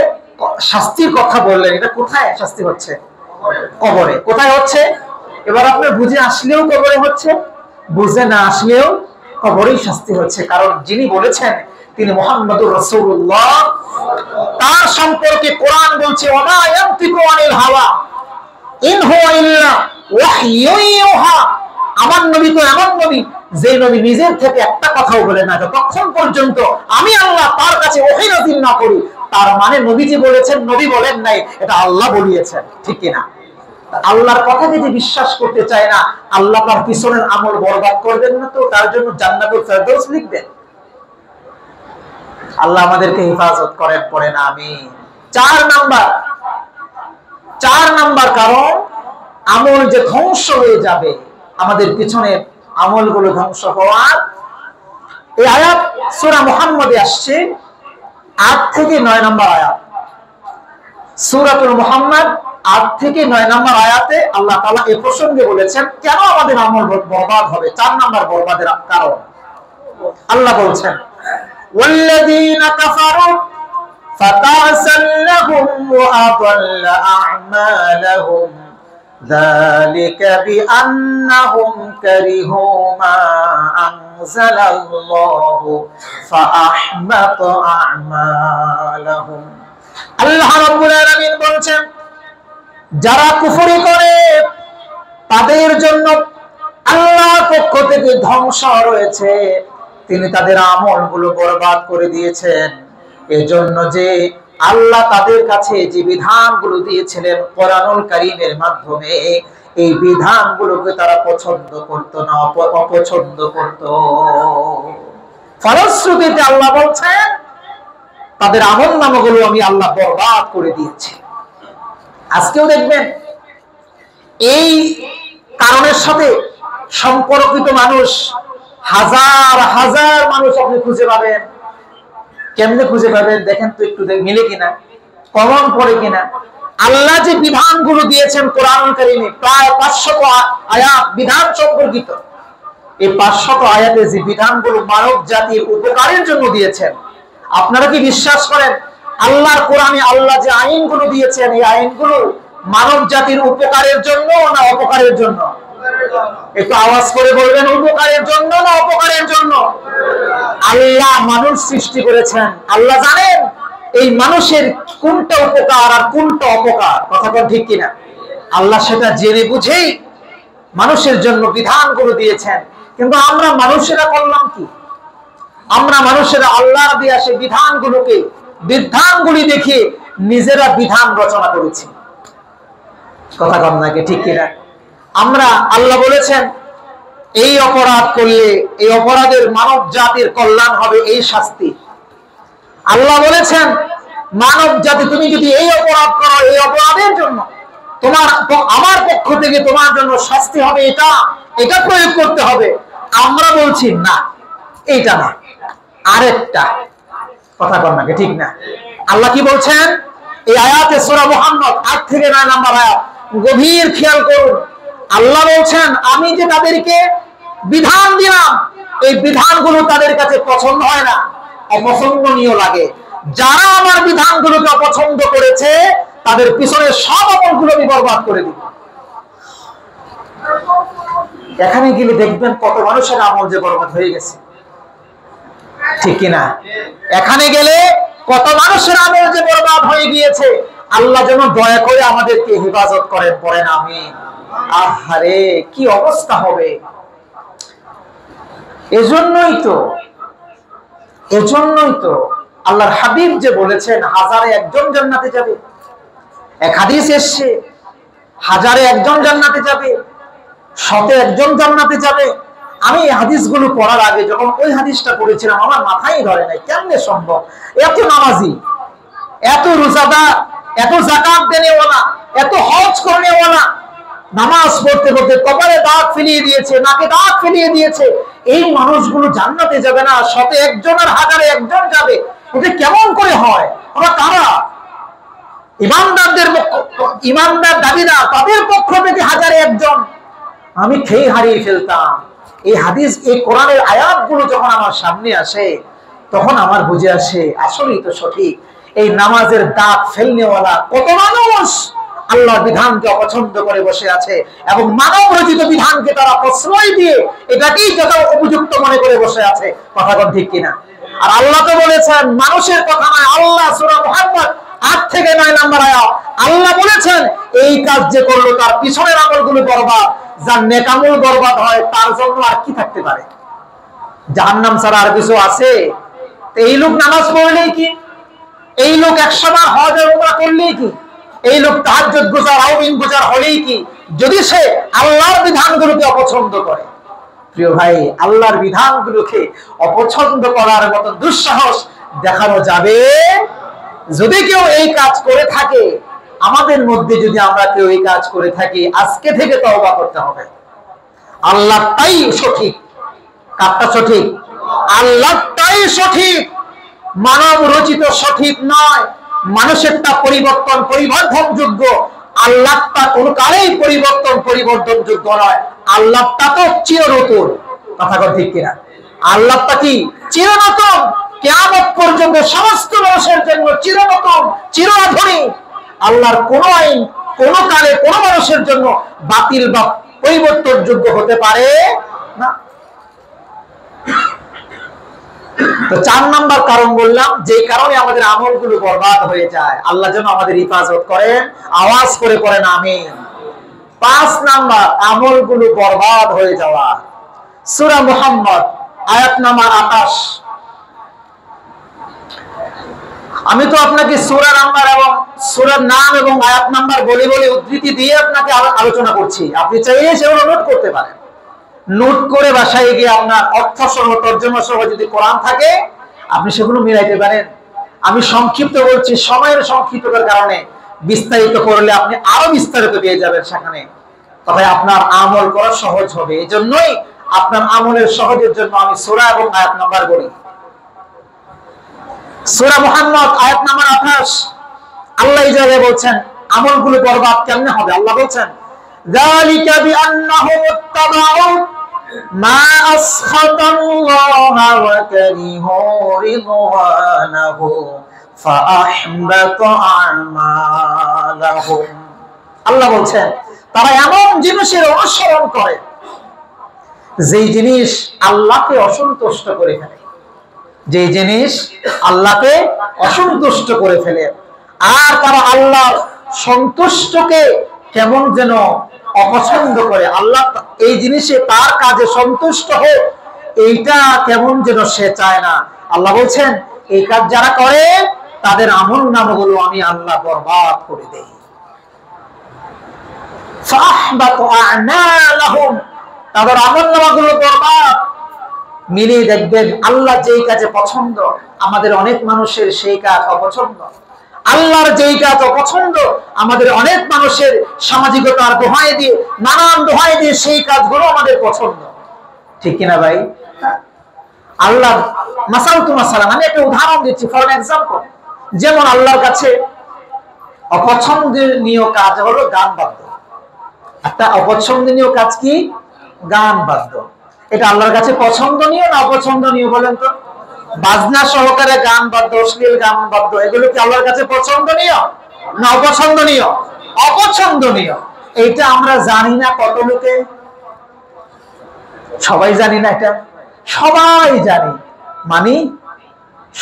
শাস্তির কথা বললেন, এটা কোথায় শাস্তি হচ্ছে? কবরে। কোথায় হচ্ছে? এবার আপনার বুঝে আসলেও কবরে হচ্ছে, বুঝে না আসলেও কবরেই শাস্তি হচ্ছে। কারণ যিনি বলেছেন তিনি মুহাম্মদুর রাসূলুল্লাহ, তার সম্পর্কে কোরআন বলছে, ওয়া ইয়ানতিকু আনিল হাওয়া ইন হুয়া ইল্লা ওয়াহয়ুন ইউহা। আমার নবী তো এমন নবী যে নবী নিজের থেকে একটা কথাও বলে না, ততক্ষণ পর্যন্ত আমি আল্লাহ তার কাছে ওহী নাযিল না করি। তার মানে নবীজি বলেছেন, নবী বলেন নাই, এটা আল্লাহ বলিয়েছেন, ঠিক কিনা? আল্লাহর কথা যদি বিশ্বাস করতে চায় না, আল্লাহ তার পিছনের আমল বরবাদ করবেন না, তো তার জন্য জান্নাতুল ফেরদৌস লিখবেন। আল্লাহ আমাদেরকে হেফাজত করেন, পড়েন আমিন। 4 নাম্বার কারণ আমল যে ধ্বংস হয়ে যাবে, আমাদের পিছনের আমলগুলো ধ্বংস হওয়ার। এই আয়াত সূরা মুহাম্মদে আসছে 8 থেকে 9 নম্বর আয়াত। সূরাতুল মুহাম্মদ 8 থেকে 9 নম্বর আয়াতে আল্লাহ তাআলা এই প্রসঙ্গে বলেছেন কেন আমাদের আমল বরবাদ হবে। 4 নম্বর বরবাদের কারণ আল্লাহ বলছেন, ওয়াল্লাযীনা কাফারু ফাতা'সাল লাহুম ওয়া আদাল্লা আ'মালাহুম যালিকা বিআন্নাহুম কারিহু মা আনজালাল্লাহু ফাআহবাতা আ'মালাহুম। আল্লাহ রাব্বুল আলামিন বলছেন, যারা কুফরি করে তাদের জন্য আল্লাহর পক্ষ থেকে ধ্বংস রয়েছে। তিনি তাদের আমলগুলো বরবাদ করে দিয়েছেন। এজন্য যে আল্লাহ তাদের কাছে যে বিধানগুলো দিয়েছিলেন কোরআনুল কারীমের মাধ্যমে, এই বিধানগুলোকে তারা পছন্দ করত না, অপছন্দ করত। ফলশ্রুতিতে আল্লাহ বলছেন তাদের আমলনামাগুলো আমি আল্লাহ বরবাদ করে দিয়েছি। আজকেও দেখবেন এই কারণের সাথে সম্পর্কিত মানুষ হাজার হাজার মানুষ আপনি খুঁজে পাবেন। কেমনে খুঁজে পাবেন দেখেন তো, একটু মিলে কিনা, কমন পড়ে কিনা। আল্লাহ যে বিধানগুলো দিয়েছেন কোরআনুল কারীমে, প্রায় 500 আয়াত বিধান সম্পর্কিত। এই 500 আয়াতে যে বিধানগুলো মানব জাতির উপকারের জন্য দিয়েছেন, আপনারা কি বিশ্বাস করেন আল্লাহর কোরআনে আল্লাহ যে আইনগুলো দিয়েছেন, এই আইনগুলো মানব জাতির উপকারের জন্য না অপকারের জন্য? একটু আওয়াজ করে বলবেন, উপকারের জন্য না অপকারের জন্য? আল্লাহ মানুষ সৃষ্টি করেছেন, আল্লাহ জানেন এই মানুষের কোনটা উপকার আর কোনটা অপকার। কথা ঠিক কিনা? আল্লাহ সেটা জেনে বুঝেই মানুষের জন্য বিধানগুলো দিয়েছেন। কিন্তু আমরা মানুষেরা করলাম কি? আমরা মানুষেরা আল্লাহর দেয়া সেই বিধানগুলি দেখে নিজেরা বিধান রচনা করেছি। কথা কম নাকি? ঠিক কিনা? আমরা, আল্লাহ বলেছেন এই অপরাধ করলে এই অপরাধের মানব জাতির কল্যাণ হবে, এই শাস্তি। আল্লাহ বলেছেন মানব জাতি তুমি যদি এই অপরাধ করো, এই অপরাধের জন্য আমার পক্ষ থেকে তোমার জন্য শাস্তি হবে, এটা প্রয়োগ করতে হবে। আমরা বলছি না, এইটা না, আরেকটা। কথা কর নাকি? ঠিক না? আল্লাহ কি বলছেন এই আয়াতে সূরা মুহাম্মদ 8 থেকে 9 নম্বর আয়াত, গভীর খেয়াল করুন। আল্লাহ বলছেন আমি যে তাদেরকে বিধান দিলাম, এই বিধানগুলো তাদের কাছে পছন্দ হয় না, অপছন্দনীয় লাগে। যারা আমার বিধানগুলোকে অপছন্দ করেছে তাদের পিছনে সব আমলগুলো আমি বরবাদ করে দিব। এখানে গেলে দেখবেন কত মানুষের আমল যে বরবাদ হয়ে গেছে। ঠিক কিনা? এখানে গেলে কত মানুষের আমল যে বরবাদ হয়ে গিয়েছে। আল্লাহ যেন দয়া করে আমাদেরকে হেফাজত করেন, পড়েন আমিন। আহারে কি অবস্থা হবে! এজন্যই তো আল্লাহর হাবিব যে বলেছেন হাজারে একজন জান্নাতে যাবে। এক হাদিস এসছে হাজারে একজন জান্নাতে যাবে, শতে একজন জান্নাতে যাবে। আমি এই হাদিসগুলো পড়ার আগে যখন ওই হাদিসটা পড়েছিলাম আমার মাথায় ধরে নাই, কেমনে সম্ভব? এত নামাজি, এত রোজাদার, এত যাকাত দেনেওয়ালা, এত হজ করনেওয়ালা, নামাজ পড়তে পড়তে কপালে দাগ ফেলিয়ে দিয়েছে, নাকে দাগ ফেলিয়ে দিয়েছে, এই মানুষগুলো জান্নাতে যাবে না, শতে একজন আর হাজারে একজন যাবে। এটা কেমন করে হয়? ওরা কারা? ইমানদার দাবিদার, তাদের পক্ষ থেকে হাজারে একজন। আমি খেয়ে হারিয়ে ফেলতাম। এই হাদিস, এই কোরআনের আয়াতগুলো যখন আমার সামনে আসে তখন আমার বুঝে আসে আসলেই তো সঠিক। এই নামাজের দাগ ফেলনেওয়ালা কত মানুষ আল্লাহর বিধানকে অপছন্দ করে বসে আছে এবং মানব রচিত বিধানকে তারা প্রশ্রয় দিয়ে এটাকেই যত উপযুক্ত মনে করে বসে আছে। কথা কোন ঠিক কিনা? আর আল্লাহ তো বলেছেন, মানুষের কথা নয়, আল্লাহ সূরা মুহাম্মদ 8 থেকে 9 নম্বর আয়াত আল্লাহ বলেছেন এই কাজ যে করলো তার পিছনের আমলগুলো বরবাদ। যার নেক আমল বরবাদ হয় তার জন্য আর কি থাকতে পারে? জাহান্নাম ছাড়া আর কিছু আছে? এই লোক নামাজ পড়লেই কি, এই লোক 100 বার হজ আর উমরা করলেই কি, এই লোক তাহাজ্জুদ গুজার আউবিন গুজার হলেই কি, যদি সে আল্লাহর বিধানগুলোকে অপছন্দ করে? প্রিয় ভাই, আল্লাহর বিধানগুলোকে অপছন্দ করার মতো দুঃসাহস দেখানো যাবে। যদি কেউ এই কাজ করে থাকে, আমাদের মধ্যে যদি আমরা কেউ এই কাজ করে থাকি, আজকে থেকে তওবা করতে হবে। আল্লাহটাই সঠিক। কারটা সঠিক? আল্লাহটাই সঠিক, মানব রচিত সঠিক নয়। মানুষেরটা পরিবর্তনযোগ্য, আল্লাহটা কোন কালেই পরিবর্তনযোগ্য নয়। আল্লাহটা তো চিরনতুন। কথা কথা ঠিক কিনা? আল্লাহটা কি চিরনতুন? কিয়ামত পর্যন্ত সমস্ত মানুষের জন্য চিরনতুন, চিরাধুনিক। আল্লাহর কোন আইন কোন কালে কোন মানুষের জন্য বাতিল বা পরিবর্তনযোগ্য হতে পারে না। তো 4 নাম্বার কারণ বললাম, যে কারণে আমাদের আমলগুলো বরবাদ হয়ে যায়। আল্লাহ যেন আমাদের হিফাজত করেন। আওয়াজ করে পড়েন আমিন। 5 নাম্বার আমলগুলো বরবাদ হয়ে যাওয়া। সূরা মুহাম্মদ আয়াত নাম্বার 28। আমি তো আপনাকে সূরা নাম্বার এবং সূরার নাম এবং আয়াত নাম্বার বলে উদ্ধৃতি দিয়ে আপনাকে আলোচনা করছি। আপনি চাইলে সেগুলো নোট করতে পারেন। নোট করে বাসায় গিয়ে আপনার অর্থ সহ তর্জমা সহ যদি কোরআন থাকে, আপনি সেগুলো মিলাইতে পারেন। আমি সংক্ষিপ্ত বলছি, সময়ের সংক্ষিপ্ততার কারণে। বিস্তারিত করলে আপনি আরো বিস্তারিত পেয়ে যাবেন সেখানে। তবে আপনার আমল করা সহজ হবে। এই জন্যই আপনার আমলের সহজের জন্য আমি সূরা এবং আয়াত নাম্বার বলি। সূরা মুহাম্মদ আয়াত নাম্বার 28। আল্লাহ এই জায়গায় বলছেন আমলগুলো বরবাদ কেমনে হবে। আল্লাহ বলছেন, যালিকা বিআন্নাহুম ইত্তাবাউ মা আসখাতাল্লাহা ওয়া কারিহু রিদওয়ানাহু ফাআহবাতা আমালাহুম। আল্লাহ বলছেন তারা এমন জিনিসের অনুসরণ করে যেই জিনিস আল্লাহকে অসন্তুষ্ট করে ফেলে, যে জিনিস আল্লাহকে অসন্তুষ্ট করে ফেলে। আর তারা আল্লাহর সন্তুষ্টকে কেমন যেন অপছন্দ করে। আল্লাহ এই জিনিসে তার কাজে সন্তুষ্ট হোক, এইটা কেমন যেন সে চায় না। আল্লাহ বলছেন এই কাজ যারা করে তাদের আমল নামগুলো আমি আল্লাহ বরবাদ করে দেই। ফাহবাতু আ'মালাহুম, তাদের আমল নামগুলো বরবাদ। মিলিয়ে দেখবেন আল্লাহ যেই কাজে পছন্দ, আমাদের অনেক মানুষের সেই কাজ অপছন্দ। আল্লাহর যেই কাজ অপছন্দ, আমাদের অনেক মানুষের সামাজিকতার দোহাই দিয়ে, নানান দোহাই দিয়ে সেই কাজগুলো আমাদের পছন্দ। ঠিক কিনা ভাই? আল্লাহ মাসালাম, আমি একটা উদাহরণ দিচ্ছি, ফর এক্সাম্পল। যেমন আল্লাহর কাছে অপছন্দনীয় কাজ হলো গান বাদ্য। একটা অপছন্দনীয় কাজ কি? গান বাদ্য। এটা আল্লাহর কাছে পছন্দনীয় না অপছন্দনীয় বলেন তো? বাজনা সহকারে গান বাদ্য, অশ্লীল গান বাদ্য, এগুলো কি আল্লাহর কাছে পছন্দনীয় না অপছন্দনীয়? অপছন্দনীয়। এটা আমরা জানি না কত লোকে? সবাই জানি না এটা? সবাই জানি, মানি?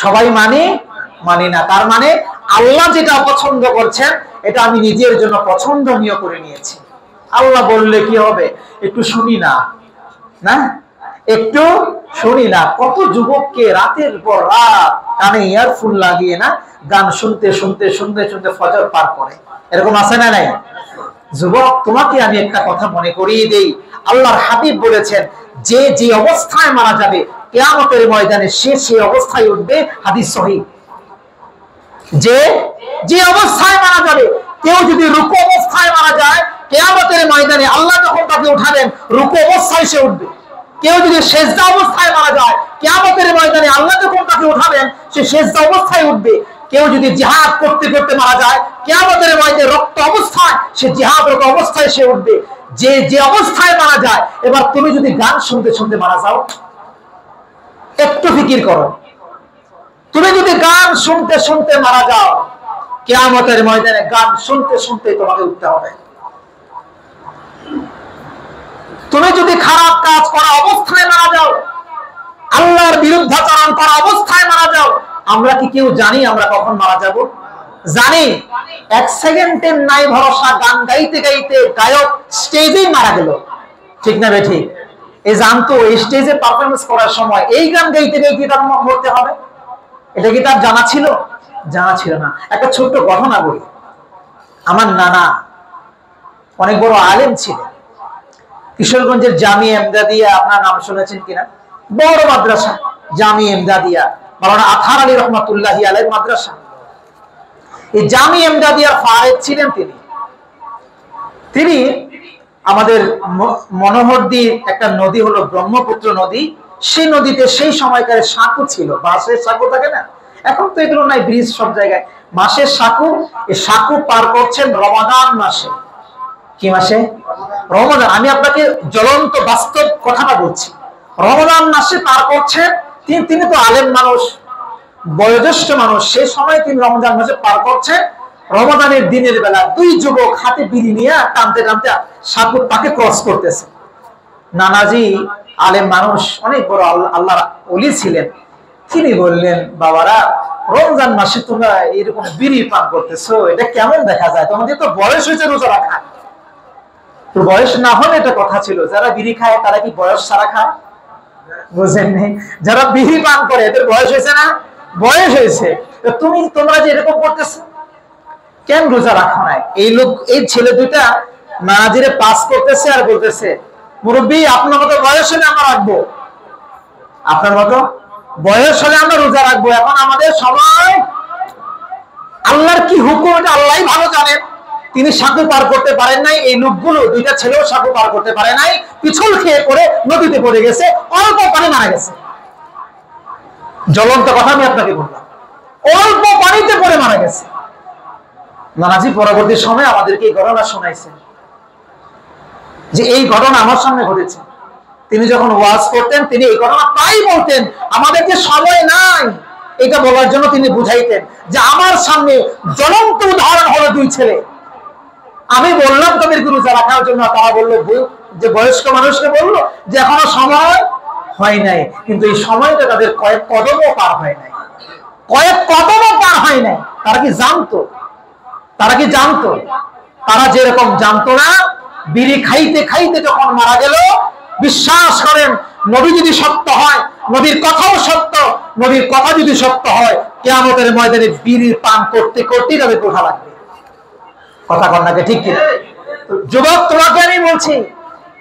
সবাই মানি না। তার মানে আল্লাহ যেটা অপছন্দ করছেন এটা আমি নিজের জন্য পছন্দনীয় করে নিয়েছি। আল্লাহ বললে কি হবে? একটু শুনি না, না একটু শুনি না। কত যুবককে রাতের পর রাত কানে ইয়ারফোন লাগিয়ে না গান শুনতে শুনতে শুনতে শুনতে ফজর পার করে। এরকম আছে না নাই? যুবক, তোমাকে আমি একটা কথা মনে করিয়ে দেই। আল্লাহর হাবিব বলেছেন যে যে অবস্থায় মারা যাবে কিয়ামতের ময়দানে সে সেই অবস্থায় উঠবে। হাদিস সহিহ। যে যে অবস্থায় মারা যাবে, কেউ যদি রুকু অবস্থায় মারা যায়, কিয়ামতের ময়দানে আল্লাহ যখন তাকে উঠাবেন রুকু অবস্থায় সে উঠবে। কেউ যদি সেজদা অবস্থায় মারা যায়, কিয়ামতের ময়দানে আল্লাহ যখন তাকে উঠাবেন সে সেজদা অবস্থায় উঠবে। কেউ যদি জিহাদ করতে করতে মারা যায়, কিয়ামতের ময়দানে রক্ত অবস্থায় সে জিহাদরত অবস্থায় সে উঠবে। যে যে অবস্থায় মারা যায়। এবার তুমি যদি গান শুনতে শুনতে মারা যাও, একটু ফিকির করো। তুমি যদি গান শুনতে শুনতে মারা যাও, কিয়ামতের ময়দানে গান শুনতে শুনতে তোমাকে উঠতে হবে। তুমি যদি খারাপ কাজ করা অবস্থায় মারা যাও, আল্লাহর বিরুদ্ধাচরণ করা অবস্থায় মারা যাও, আমরা কি কেউ জানি আমরা কখন মারা যাব? জানি? 1 সেকেন্ডের নাই ভরসা। গান গাইতে গাইতে গায়ক স্টেজেই মারা গেল, ঠিক না বেঠি? এই জানতো এই স্টেজে পারফরমেন্স করার সময় এই গান গাইতে গাইতে তার মরতে হবে? এটা কি তার জানা ছিল? জানা ছিল না। একটা ছোট্ট ঘটনা বলি। আমার নানা অনেক বড় আলেম ছিলেন। কিশোরগঞ্জের জামিয়া এমদাদিয়া, আপনার নাম শুনেছেন কিনা? বড় মাদ্রাসা জামিয়া এমদাদিয়া, মাওলানা আতহার আলী রহমাতুল্লাহি আলাইহির মাদ্রাসা। এই জামি এমদাদিয়ার ফারিদ ছিলেন তিনি আমাদের মনোহরদীর একটা নদী হলো ব্রহ্মপুত্র নদী, সেই নদীতে সেই সময়কার সাঁকো ছিল, বাঁশের সাঁকো থাকে না, এখন তো এগুলো নাই, ব্রিজ সব জায়গায়, বাঁশের সাঁকো। এই সাঁকো পার করছেন রমাদান মাসে। কি মাসে? রমাদান। আমি আপনাকে জ্বলন্ত বাস্তব কথাটা বলছি। রমাদান মাসে পার করছেন তিনি তো আলেম মানুষ, বয়োজ্যেষ্ঠ মানুষ, সেই সময় তিনি রমজান মাসে পার করছেন। রমাদানের দিনের বেলা দুই যুবক হাতে বিড়ি নিয়ে টানতে টানতে সাঁকুর তাকে ক্রস করতেছে। নানাজি আলেম মানুষ, অনেক বড় আল্লাহর ওলি ছিলেন, তিনি বললেন, বাবারা রমজান মাসে তোমরা এরকম বিড়ি পান করতেছো, এটা কেমন দেখা যায়? তোমাদের তো বয়স হয়েছে রোজা রাখা। বয়স না হলে এটা কথা ছিল, যারা বিড়ি খায় তারা কি বয়স ছাড়া খায়? বুঝেন নেই? যারা বিড়ি পান করে এদের বয়স হয়েছে না? বয়স হয়েছে। তোমরা যে এরকম করতেছো, কেন রোজা রাখো নাই? এই ছেলে দুইটা নাজিরে পাস করতেছে আর বলতেছে, মুরব্বী আপনার মতো বয়স হলে আমরা রাখবো, আপনার মতো বয়স হলে আমরা রোজা রাখবো। এখন আমাদের সময়, আল্লাহর কি হুকুম এটা আল্লাহই ভালো জানেন। তিনি সাঁকো পার করতে পারেন নাই, এই লোকগুলো দুইটা ছেলেও সাঁকো পার করতে পারে নাই, পিছল খেয়ে পড়ে নদীতে পড়ে গেছে, অল্প পানি মারা গেছে। জ্বলন্ত কথা আমি আপনাকে বললাম, অল্প পানিতে পড়ে মারা গেছে। নানাজি পরবর্তী সময় আমাদেরকে এই ঘটনা শোনাইছেন যে এই ঘটনা আমার সামনে ঘটেছে। তিনি যখন ওয়াজ করতেন তিনি এই ঘটনা প্রায় বলতেন। আমাদেরকে সময় নাই এটা বলার জন্য তিনি বুঝাইতেন যে আমার সামনে জ্বলন্ত উদাহরণ হলো দুই ছেলে। আমি বললাম তাদেরকে রোজা রাখার জন্য, তারা বললো, যে বয়স্ক মানুষকে বললো যে এখনো সময় হয় নাই, কিন্তু এই সময়টা তাদের কয়েক কদমও পার হয় নাই, কয়েক কদমও পার হয় নাই। তারা কি জানতো? তারা যেরকম জানতো না, বিড়ি খাইতে খাইতে যখন মারা গেল, বিশ্বাস করেন নবী যদি সত্য হয়, নবীর কথাও সত্য, নবীর কথা যদি সত্য হয়, কিয়ামতের ময়দানে বিড়ি পান করতে করতেই তাদের কোঠা লাগবে। কথা কন্যাকে ঠিক কিনা? যুবক, তোমাকে আমি বলছি,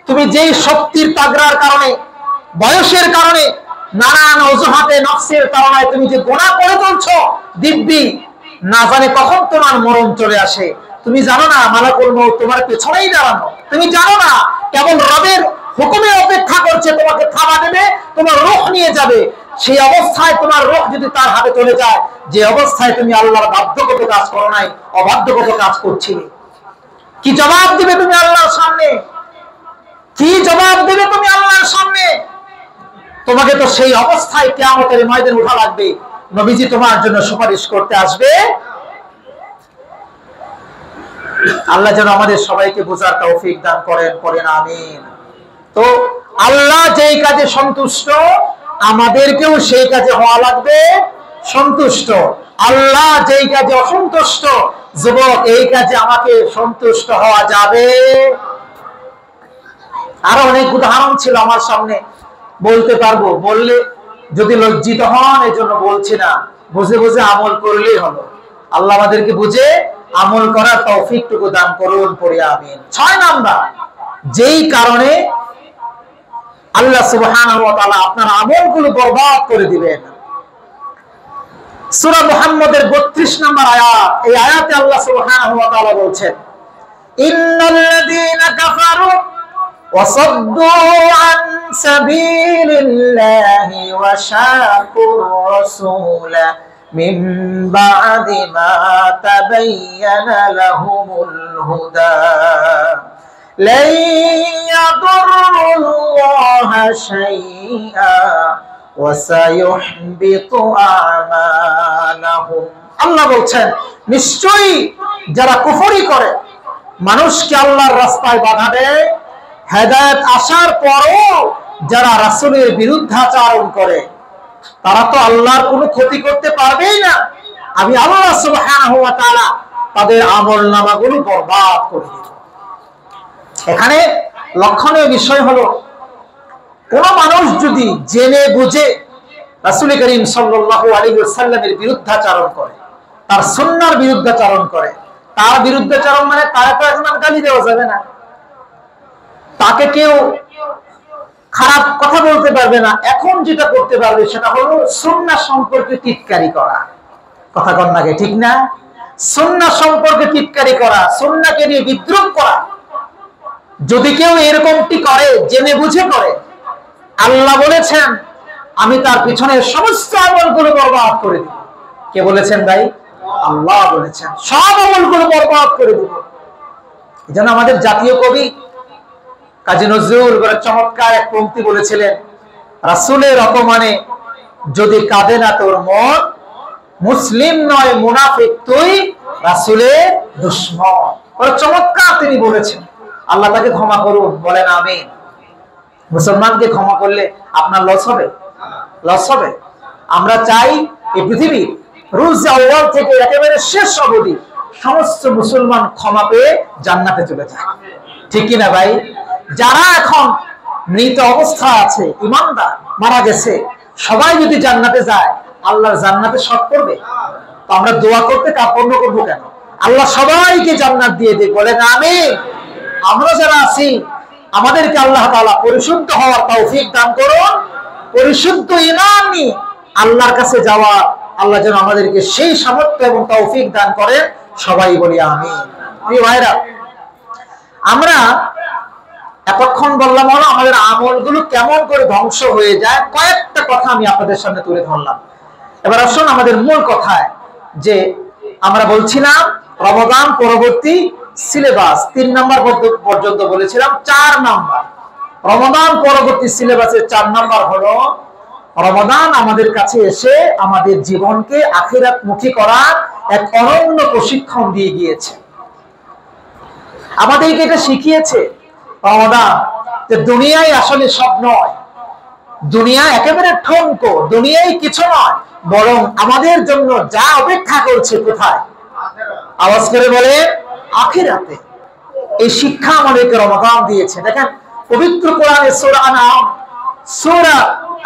তুমি যেই শক্তির তাগড়ার কারণে, বয়সের কারণে, নানান অজুহাতে, নফসের কারণে তুমি যে গুনাহ করে চলছো দিব্যি, না জানে কখন তোমার মরণ চলে আসে। তুমি জানো না মালাকুল মউত তোমার পেছনেই দাঁড়ানো, তুমি জানো না কেবল রবের হুকুমে অপেক্ষা করছে, তোমাকে থাবা দেবে, তোমার রূহ নিয়ে যাবে। সেই অবস্থায় তোমার রূহ যদি তার হাতে চলে যায়, যে অবস্থায় তুমি আল্লাহর বাধ্যগত কাজ করো নাই, অবাধ্যগত কাজ করছিলে, কি জবাব দিবে তুমি আল্লাহর সামনে? কি জবাব দিবে তুমি আল্লাহর সামনে? তোমাকে তো সেই অবস্থায় কিয়ামতের ময়দানে উঠা লাগবে। নবীজি তোমার জন্য সুপারিশ করতে আসবে। আল্লাহ যেন আমাদের সবাইকে বোঝার তৌফিক দান করেন, পড়েন আমিন। তো আল্লাহ যেই কাজে সন্তুষ্ট, আমাদেরকেও সেই কাজে হওয়া লাগবে সন্তুষ্ট। আল্লাহ যেই কাজে অসন্তুষ্ট, যুবক এই কাজে আমাকে সন্তুষ্ট হওয়া যাবে। আরো অনেক উদাহরণ ছিল আমার সামনে, বলতে পারবো, বললে যদি লজ্জিত হন এই জন্য বলছি না, বুঝে বুঝে আমল করলেই হলো। আল্লাহ আমাদেরকে বুঝে আমল করার তৌফিকটুকু দান করুন, পড়ি আমিন। 6 নাম্বার, যেই কারণে আল্লাহ সুবহানাহু ওয়া তাআলা আপনার আমলগুলো বরবাদ করে দিবেন। সূরা মুহাম্মদের 32 নম্বর আয়াত, এই আয়াতে আল্লাহ সুবহানাহু ওয়া তাআলা বলছেন, ইন্নাল্লাযীনা কাফারু ওয়া সাদ্দু আন সাবিলিল্লাহি ওয়া শাকুর রাসূলা মিন বা'দি মা তাবায়্যানা লাহুমুল হুদা লা ইয়াদুরুল্লাহা শাইআ ওয়া সায়ুহবিতু আমালাহুম। আল্লাহ বলছেন, নিশ্চয়ই যারা কুফরি করে, মানুষকে আল্লাহর রাস্তায় বাধা দেয়, হেদায়েত আসার পরও যারা রাসূলের বিরুদ্ধাচরণ করে, তারা তো আল্লাহর কোনো ক্ষতি করতে পারবেই না। আমি আল্লাহ সুবহানাহু ওয়া তাআলা তাদের আমলনামাগুলো বরবাদ করে দেব। এখানে লক্ষণীয় বিষয় হলো, কোন মানুষ যদি জেনে বুঝে রাসূল করিম সাল্লাল্লাহু আলাইহি ওয়াসাল্লামের বিরুদ্ধাচরণ করে, তার সুন্নাহর বিরুদ্ধাচরণ করে, তার বিরুদ্ধাচরণ মানে তাকে তো এখন গালি দেওয়া যাবে না, তাকে কেউ খারাপ কথা বলতে পারবে না। এখন যেটা করতে পারবে সেটা হলো সুন্নাহ সম্পর্কে টিটকারি করা। কথা কন নাকি, ঠিক না? সুন্নাহ সম্পর্কে টিটকারি করা, সুন্নাহকে নিয়ে বিদ্রুপ করা। যদি কেউ এরকমটি করে, জেনে বুঝে করে, আল্লাহ বলেছেন আমি তার পিছনের সমস্ত আমলগুলো বরবাদ করে দিব। কে বলেছেন ভাই? আল্লাহ বলেছেন সব আমলগুলো বরবাদ করে দিব। এজন্য আমাদের জাতীয় কবি কাজী নজরুল বড় চমৎকার এক পংক্তি বলেছিলেন, রাসূলের অপমানে যদি কাঁদে না তোর মন, মুসলিম নয় মুনাফিক তুই, রাসূলের দুশমন। বড় চমৎকার তিনি বলেছেন। আল্লাহ তাকে ক্ষমা করুন, বলেন আমিন। মুসলমানকে ক্ষমা করলে আপনার লস হবে? লস হবে? আমরা চাই এই পৃথিবী রুজ আউয়াল থেকে একেবারে শেষ অবধি সমস্ত মুসলমান ক্ষমা পেয়ে জান্নাতে চলে যায়, ঠিক কিনা ভাই? যারা এখন মৃত অবস্থা আছে, ইমানদার মারা গেছে, সবাই যদি জান্নাতে যায়, আল্লাহর জান্নাতে শর্ত করবে? তো আমরা দোয়া করতে কার্পণ্য করবো কেন? আল্লাহ সবাইকে জান্নাত দিয়ে দেবে, বলেন আমিন। আমরা যারা আছি আমাদেরকে আল্লাহ তাআলা পরিশুদ্ধ হওয়ার তৌফিক দান করুন, পরিশুদ্ধ ঈমান নিয়ে আল্লাহর কাছে যাওয়া আল্লাহ যেন আমাদেরকে সেই সামর্থ্য এবং তৌফিক দান করেন। সবাই বলি আমিন। প্রিয় ভাইরা, আমরা এতক্ষণ বললাম হলো আমাদের আমলগুলো কেমন করে ধ্বংস হয়ে যায়, কয়েকটা কথা আমি আপনাদের সামনে তুলে ধরলাম। এবার আসুন আমাদের মূল কথায়, যে আমরা বলছিলাম রমাদান পরবর্তী সিলেবাস 3 নাম্বার পর্যন্ত বলেছিলাম। 4 নাম্বার রমাদান পরবর্তী সিলেবাসের 4 নাম্বার হলো রমাদান আমাদের কাছে এসে আমাদের জীবনকে আখিরাতমুখী করার এক অনন্য প্রশিক্ষণ দিয়ে গিয়েছে। আমাদেরকে এটা শিখিয়েছে রমাদান যে দুনিয়ায় আসলে সব নয়, দুনিয়া একেবারে ঠনকো, দুনিয়ায় কিছু নয়, বরং আমাদের জন্য যা অপেক্ষা করছে কোথায়? আওয়াজ করে বলে আখিরাতে। এই শিক্ষা আমাদেরকে রমাদান দিয়েছে। দেখেন পবিত্র কোরআনে সূরা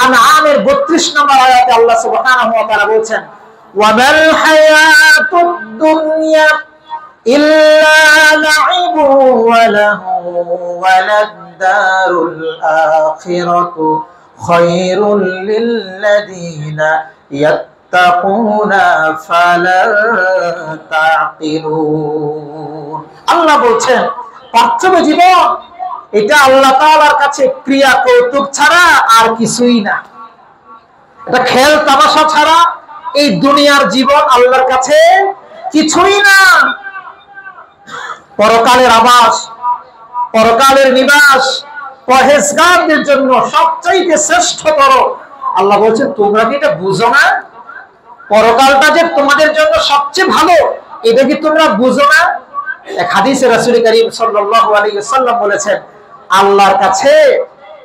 আনআমের 32 নম্বর আয়াতে আল্লাহ সুবহানাহু ওয়া তাআলা বলেছেন, ওয়ামাল হায়াতুদ দুনিয়া ইল্লা লাইবু ওয়া লাহু ওয়া লাদ-দারুল আখিরাতু খায়রুল লিল্লাযিনা ইয়াত্তাকুনা ফালা তাকিলুন। আল্লাহ বলছেন পার্থিব জীবন এটা আল্লাহ তাআলার কাছে ক্রিয়া কৌতুক ছাড়া আর কিছুই না। এটা খেল তামাশা ছাড়া এই দুনিয়ার জীবন আল্লাহর কাছে কিছুই না। পরকালের আবাস, পরকালের নিবাস পরহেজগারদের জন্য সবচাইতে শ্রেষ্ঠতর। আল্লাহ বলছেন তোমরা কি এটা বুঝো না? পরকালটা যে তোমাদের জন্য সবচেয়ে ভালো, এটা কি তোমরা বুঝো না? এক হাদিসে রাসূল করিম সাল্লাল্লাহু আলাইহি ওয়াসাল্লাম বলেছেন, আল্লাহর কাছে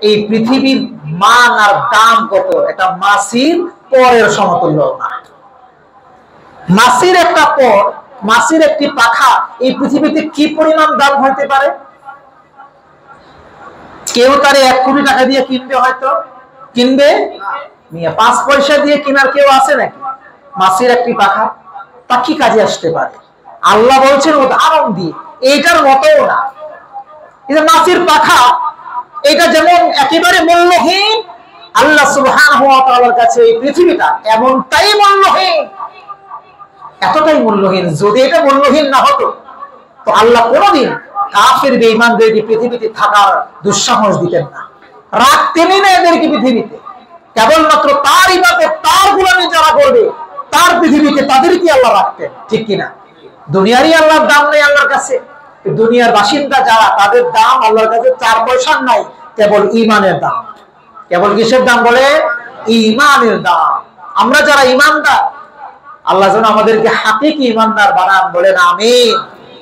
এই পৃথিবীর মান আর দাম কত? এটা মাছির পরের সমতুল্য না। মাছির একটা পর, মাছির একটি পাখা এই পৃথিবীতে কি পরিমাণ দাম হতে পারে? কেউ তারে 1 কোটি টাকা দিয়ে কিনবে, হয়তো কিনবে 5 পয়সা দিয়ে কেনার কেউ আছে নাকি? মাছির একটি পাখা তা কি কাজে আসতে পারে? আল্লাহ বলছেন উদাহরণ দিয়ে এইটার মতও না। এটা মাছির পাখা, এটা যেমন একেবারে মূল্যহীন, আল্লাহ সুবহানাহু ওয়া তাআলার কাছে এই পৃথিবীটা এমনটাই মূল্যহীন, এতটাই মূল্যহীন। যদি এটা মূল্যহীন না হতো তো আল্লাহ কোনদিন কাফের বেঈমানদেরকে পৃথিবীতে থাকার দুঃসাহস দিতেন না, রাখতেনই না এদেরকে পৃথিবীতে। কেবলমাত্র তার ইবাদত, তার গোলামি যারা করবে তার পৃথিবীতে তাদেরকে আল্লাহ রাখতেন, ঠিক কিনা? দুনিয়ারই আল্লাহর দাম নেই আল্লাহর কাছে। দুনিয়ার বাসিন্দা যারা, তাদের দাম আল্লাহর কাছে 4 পয়সার নাই, কেবল ঈমানের দাম। কেবল কিসের দাম বলে? ঈমানের দাম। আমরা যারা ঈমানদার, আল্লাহ যেন আমাদেরকে হাকিকি ঈমানদার বানান, বলেন আমিন।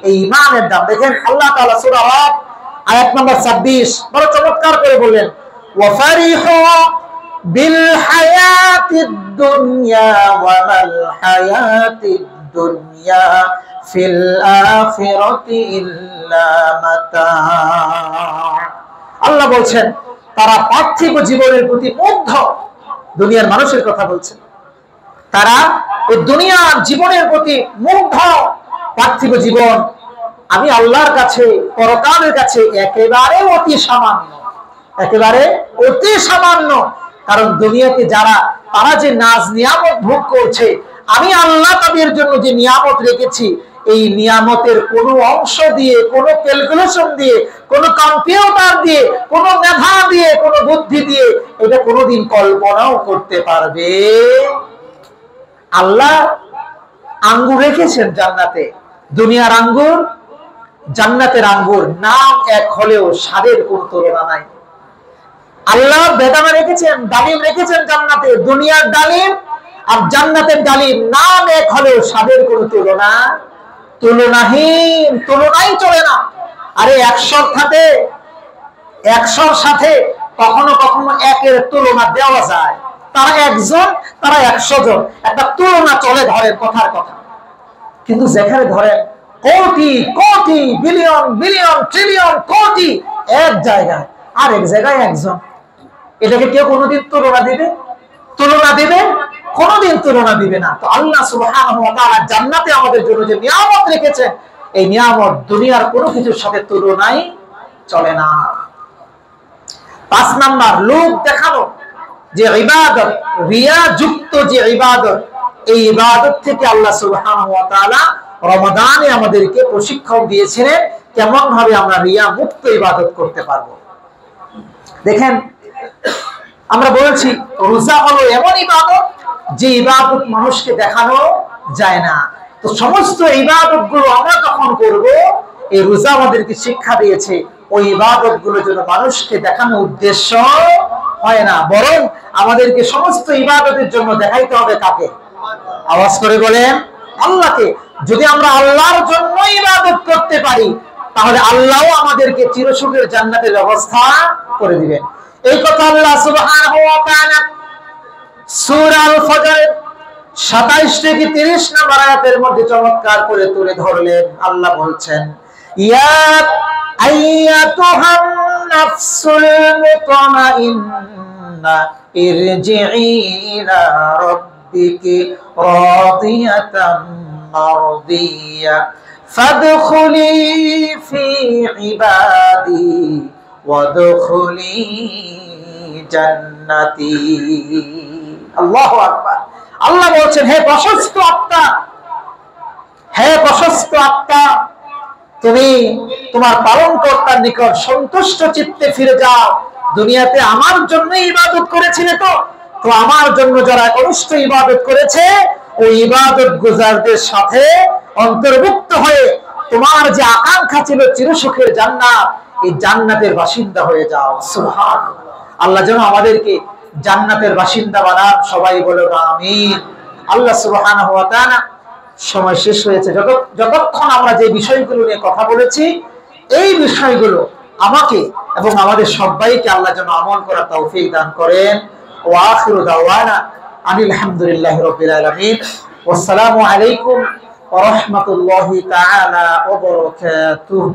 এই ঈমানের দাম দেখেন আল্লাহ তাআলা সূরা আরাফ আয়াত নম্বর 26 বড় চমৎকার করে বললেন, ওয়া ফারিহু বিল হায়াতিদ দুনিয়া ওয়া মাল হায়াতিদ দুনিয়া ফিল আখিরাতি ইল্লা মাতা। আল্লাহ বলছেন তারা পার্থিব জীবনের প্রতি মুগ্ধ। দুনিয়ার মানুষের কথা বলছেন, তারা এই দুনিয়ার জীবনের প্রতি মুগ্ধ। পার্থিব জীবন আমি আল্লাহর কাছে, পরকালের কাছে একেবারে অতি সামান্য। একেবারে অতি সামান্য। কারণ দুনিয়াতে যারা তারা যে নাজ নিয়ামত ভোগ করছে, আমি আল্লাহ তাদের জন্য যে নিয়ামত রেখেছি, এই নিয়ামতের কোনো অংশ দিয়ে, কোনো ক্যালকুলেশন দিয়ে, কোনো কম্পিউটার দিয়ে, কোনো মেধা দিয়ে, কোনো বুদ্ধি দিয়ে এটা কোনোদিন কল্পনাও করতে পারবে? আল্লাহ আঙ্গুর রেখেছেন জান্নাতে, দুনিয়ার আঙ্গুর জান্নাতের আঙ্গুর, নাম এক হলেও স্বাদের কোনো তুলনা নাই। আল্লাহ বেদানা রেখেছেন, ডালিম রেখেছেন জান্নাতে, দুনিয়ার ডালিম আর জান্নাতের ডালিম নাম এক হলেও স্বাদের কোনো তুলনাহীন, তুলনাই চলে না। আরে 100 সাথে কখনো কখনো একের তুলনা দেওয়া যায়। তারা একজন, তারা 100 জন, একটা তুলনা চলে, ধরেন কথার কথা। কিন্তু যেখানে ধরেন crore crore, billion billion, trillion, কোটি এক জায়গায়, আর এক জায়গায় একজন, এটাকে কেউ কোনোদিন তুলনা দিবে? কোনোদিন তুলনা দিবে না। তো আল্লাহ সুবহানাহু ওয়া তাআলা জান্নাতে আমাদের জন্য যে নিয়ামত রেখেছেন, এই নিয়ামত দুনিয়ার কোনো কিছুর সাথে তুলনাই চলে না। 5 নাম্বার, লোক দেখানো যে ইবাদত, রিয়া যুক্ত যে ইবাদত, এই ইবাদত থেকে আল্লাহ সুবহানাহু ওয়া তাআলা রমাদানে আমাদেরকে প্রশিক্ষণ দিয়েছিলেন কেমন ভাবে আমরা রিয়া মুক্ত ইবাদত করতে পারবো। দেখেন, আমরা বলছি রোজা হলো এমন ইবাদত যে ইবাদত মানুষকে দেখানো যায় না। তো সমস্ত ইবাদত গুলো আমরা যখন করব, এই রোজা আমাদেরকে শিক্ষা দিয়েছে ওই ইবাদত গুলো যেন মানুষকে দেখানোর উদ্দেশ্য হয় না, বরং আমাদেরকে সমস্ত ইবাদতের জন্য দেখাইতে হবে কাকে? আওয়াজ করে বলেন, আল্লাহকে। যদি আমরা আল্লাহর জন্য ইবাদত করতে পারি, তাহলে আল্লাহও আমাদেরকে চিরসুখের জান্নাতের ব্যবস্থা করে দিবেন। এই কথা আল্লাহ সুবহানাহু ওয়া তাআলা সূরা আল ফজরের 27 থেকে 30 নম্বর আয়াতের মধ্যে চমৎকার করে তুলে ধরলেন। আল্লাহ বলছেন, ইয়া আইয়াতুহান নাফসুল মুতমাইন্না ইরজিই ইলা রাব্বিকি রাদিয়াতাম মারদিয়া ফাদখুলি ফি ইবাদি ওয়াদখুলি জান্নাতি। আল্লাহু আকবার। আল্লাহ বলছেন, হে প্রশস্ত আত্মা, হে প্রশস্ত আত্মা, তুমি তোমার পালনকর্তার নিকট সন্তুষ্ট চিত্তে ফিরে যাও। দুনিয়াতে আমার জন্য ইবাদত করেছিলে, তো আমার জন্য যারা কনিষ্ঠ ইবাদত করেছে, ওই ইবাদত গুজারদের সাথে অন্তর্ভুক্ত হয়ে তোমার যে আকাঙ্ক্ষা ছিল চিরসুখের জান্নাত, এই জান্নাতের বাসিন্দা হয়ে যাও। সুবহানাল্লাহ। আল্লাহ যেন আমাদেরকে জান্নাতের বাসিন্দা বানান। সবাই বলো আমিন। আল্লাহ সুবহানাহু ওয়া তাআলা, সময় শেষ হয়েছে। যতক্ষণ আমরা যে বিষয়গুলো নিয়ে কথা বলেছি, এই বিষয়গুলো আমাকে এবং আমাদের সবাইকে আল্লাহ যেন আমল করার তৌফিক দান করেন। ওয়া আখিরু দাওয়ানা আনিল হামদুলিল্লাহি রাব্বিল আলামিন। ওয়াসসালামু আলাইকুম ওয়া রাহমাতুল্লাহি তাআলা ওয়া বারাকাতুহু।